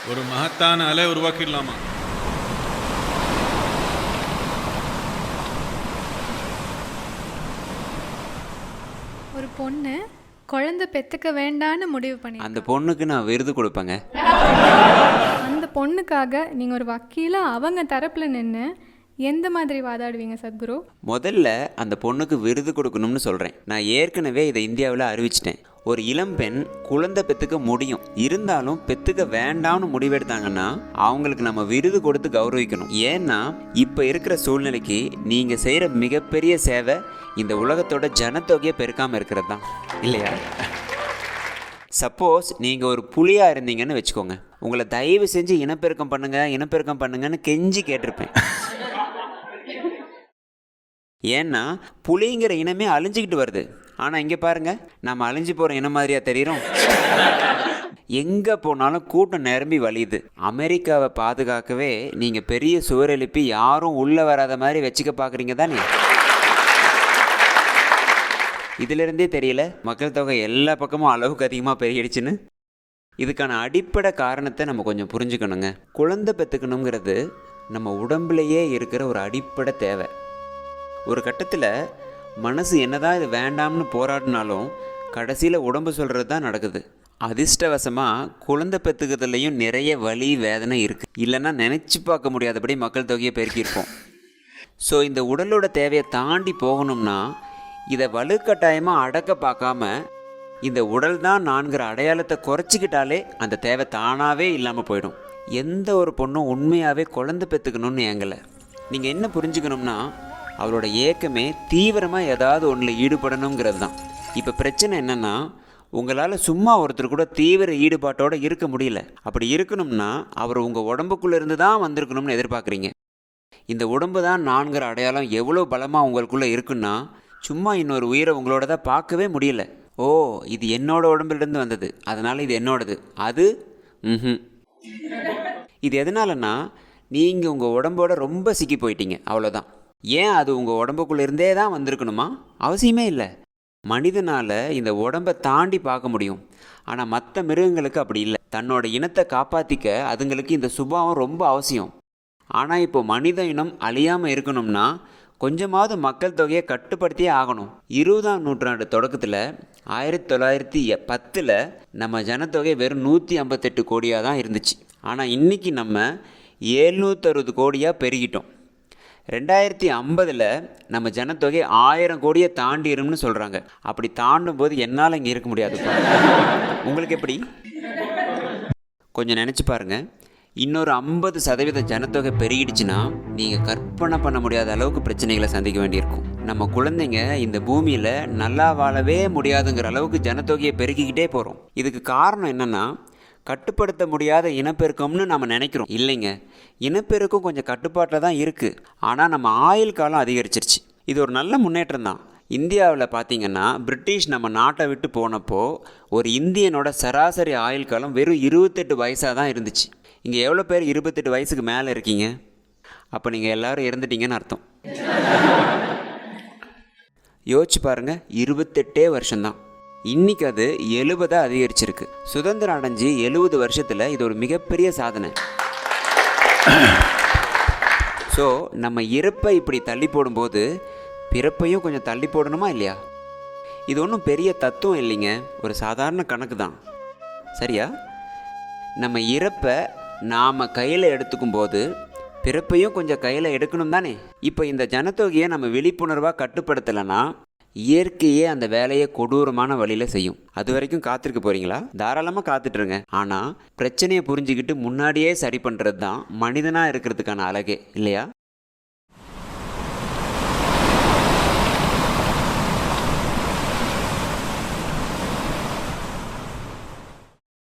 ஒரு மகத்தான அலை உருவாக்கிடலாமா? ஒரு பொண்ணு குழந்தை பெற்றுக்க வேண்டான்னு முடிவு பண்ணி அந்த பொண்ணுக்கு நான் விருது கொடுப்பேங்க. அந்த பொண்ணுக்காக நீங்கள் ஒரு வக்கீலாக அவங்க தரப்பில் நின்று எந்த மாதிரி வாதாடுவீங்க சத்குரு? முதல்ல அந்த பொண்ணுக்கு விருது கொடுக்கணும்னு சொல்கிறேன். நான் ஏற்கனவே இதை இந்தியாவில் அறிவிச்சிட்டேன். ஒரு இளம்பெண் குழந்தை பெற்றுக்க முடியும், இருந்தாலும் பெற்றுக்க வேண்டாம்னு முடிவெடுத்தாங்கன்னா அவங்களுக்கு நம்ம விருது கொடுத்து கௌரவிக்கணும். ஏன்னா இப்போ இருக்கிற சூழ்நிலைக்கு நீங்கள் செய்கிற மிகப்பெரிய சேவை இந்த உலகத்தோட ஜனத்தொகையை பெருக்காமல் இருக்கிறது தான், இல்லையா? சப்போஸ் நீங்கள் ஒரு புலியாக இருந்தீங்கன்னு வச்சுக்கோங்க, உங்களை தயவு செஞ்சு இனப்பெருக்கம் பண்ணுங்கன்னு கெஞ்சி கேட்டிருப்பேன். ஏன்னா புலிங்கிற இனமே அழிஞ்சிக்கிட்டு வருது. ஆனால் இங்கே பாருங்க, நம்ம அழிஞ்சு போகிற இனம் மாதிரியா தெரியுறோம்? எங்கே போனாலும் கூட்டம் நிரம்பி வலியுது. அமெரிக்காவை பாதுகாக்கவே நீங்கள் பெரிய சுவர் எழுப்பி யாரும் உள்ளே வராத மாதிரி வச்சுக்க பார்க்குறீங்க தானே? இதிலிருந்தே தெரியல மக்கள் தொகை எல்லா பக்கமும் அளவுக்கு அதிகமாக பெருகிடுச்சுன்னு. இதுக்கான அடிப்படை காரணத்தை நம்ம கொஞ்சம் புரிஞ்சுக்கணுங்க. குழந்தை பெற்றுக்கணுங்கிறது நம்ம உடம்புலையே இருக்கிற ஒரு அடிப்படை தேவை. ஒரு கட்டத்தில் மனசு என்னதான் இது வேண்டாம்னு போராடினாலும் கடைசியில் உடம்பு சொல்கிறது தான் நடக்குது. அதிர்ஷ்டவசமாக குழந்தை பெற்றுக்கிறதுலையும் நிறைய வலி வேதனை இருக்குது. இல்லைன்னா நினச்சி பார்க்க முடியாதபடி மக்கள் தொகையை பெருக்கியிருப்போம். ஸோ இந்த உடலோட தேவையை தாண்டி போகணும்னா இதை வலுக்கட்டாயமாக அடக்க பார்க்காம இந்த உடல் தான் நான்கிற அடையாளத்தை குறைச்சிக்கிட்டாலே அந்த தேவை தானாகவே இல்லாமல் போயிடும். எந்த ஒரு பொண்ணும் உண்மையாகவே குழந்தை பெற்றுக்கணும்னு ஏங்கலை. நீங்கள் என்ன புரிஞ்சுக்கணும்னா அவளோட ஏக்கமே தீவிரமாக ஏதாவது ஒன்றில் ஈடுபடணுங்கிறது தான். இப்போ பிரச்சனை என்னென்னா, உங்களால் சும்மா ஒருத்தர் கூட தீவிர ஈடுபாட்டோடு இருக்க முடியல. அப்படி இருக்கணும்னா அவர் உங்கள் உடம்புக்குள்ளே இருந்து தான் வந்திருக்கணும்னு எதிர்பார்க்குறீங்க. இந்த உடம்பு தான் நான்கிற அடையாளம் எவ்வளோ பலமாக உங்களுக்குள்ளே இருக்குன்னா சும்மா இன்னொரு உயிரை உங்களோட தான் பார்க்கவே முடியல. ஓ, இது என்னோட உடம்புலேருந்து வந்தது, அதனால் இது என்னோடது. அது இது எதனாலன்னா நீங்கள் உங்கள் உடம்போட ரொம்ப சிக்கி போயிட்டீங்க, அவ்வளோதான். ஏன் அது உங்கள் உடம்புக்குள்ளே இருந்தே தான் வந்திருக்கணுமா? அவசியமே இல்லை. மனிதனால் இந்த உடம்பை தாண்டி பார்க்க முடியும். ஆனால் மற்ற மிருகங்களுக்கு அப்படி இல்லை. தன்னோட இனத்தை காப்பாற்றிக்க அதுங்களுக்கு இந்த சுபாவம் ரொம்ப அவசியம். ஆனால் இப்போ மனித இனம் அழியாமல் இருக்கணும்னா கொஞ்சமாவது மக்கள் தொகையை கட்டுப்படுத்தியே ஆகணும். 20ஆம் நூற்றாண்டு தொடக்கத்தில் 1910 நம்ம ஜனத்தொகை வெறும் 158 கோடியாக தான் இருந்துச்சு. ஆனால் இன்றைக்கி நம்ம 760 கோடியாக பெருகிட்டோம். 2050 நம்ம ஜனத்தொகை 1000 கோடியை தாண்டிடும்னு சொல்கிறாங்க. அப்படி தாண்டும் போது என்னால் இங்கே இருக்க முடியாது. உங்களுக்கு எப்படி? கொஞ்சம் நினச்சி பாருங்கள். இன்னொரு 50% ஜனத்தொகை பெருகிடுச்சுன்னா நீங்கள் கற்பனை பண்ண முடியாத அளவுக்கு பிரச்சனைகளை சந்திக்க வேண்டியிருக்கும். நம்ம குழந்தைங்க இந்த பூமியில் நல்லா வாழவே முடியாதுங்கிற அளவுக்கு ஜனத்தொகையை பெருக்கிக்கிட்டே போகிறோம். இதுக்கு காரணம் என்னென்னா, கட்டுப்படுத்த முடியாத இனப்பெருக்கம்னு நம்ம நினைக்கிறோம். இல்லைங்க, இனப்பெருக்கம் கொஞ்சம் கட்டுப்பாட்டில் தான் இருக்குது. ஆனால் நம்ம ஆயுள் காலம் அதிகரிச்சிருச்சு. இது ஒரு நல்ல முன்னேற்றம் தான். இந்தியாவில் பார்த்திங்கன்னா பிரிட்டிஷ் நம்ம நாட்டை விட்டு போனப்போ ஒரு இந்தியனோட சராசரி ஆயுள் காலம் வெறும் 28 வயசாக தான் இருந்துச்சு. இங்கே எவ்வளோ பேர் 28 வயசுக்கு மேலே இருக்கீங்க? அப்போ நீங்கள் எல்லோரும் இறந்துட்டீங்கன்னு அர்த்தம். யோசிச்சு பாருங்கள், 28 வருஷம்தான். இன்றைக்கி அது 70 அதிகரிச்சிருக்கு. சுதந்திரம் அடைஞ்சு 70 வருஷத்தில் இது ஒரு மிகப்பெரிய சாதனை. ஸோ நம்ம இறப்பை இப்படி தள்ளி போடும்போது பிறப்பையும் கொஞ்சம் தள்ளி போடணுமா இல்லையா? இது ஒன்றும் பெரிய தத்துவம் இல்லைங்க, ஒரு சாதாரண கணக்கு தான். சரியா? நம்ம இறப்பை நாம் கையில் எடுத்துக்கும் போது பிறப்பையும் கொஞ்சம் கையில் எடுக்கணும் தானே? இப்போ இந்த ஜனத்தொகையை நம்ம விழிப்புணர்வாக கட்டுப்படுத்தலைன்னா இயற்கையே அந்த வேலையை கொடூரமான வழியில் செய்யும். அது வரைக்கும் காத்திருக்க போகிறீங்களா? தாராளமாக காத்துட்ருங்க. ஆனால் பிரச்சனையை புரிஞ்சுக்கிட்டு முன்னாடியே சரி பண்ணுறது தான் மனிதனாக இருக்கிறதுக்கான அழகே, இல்லையா?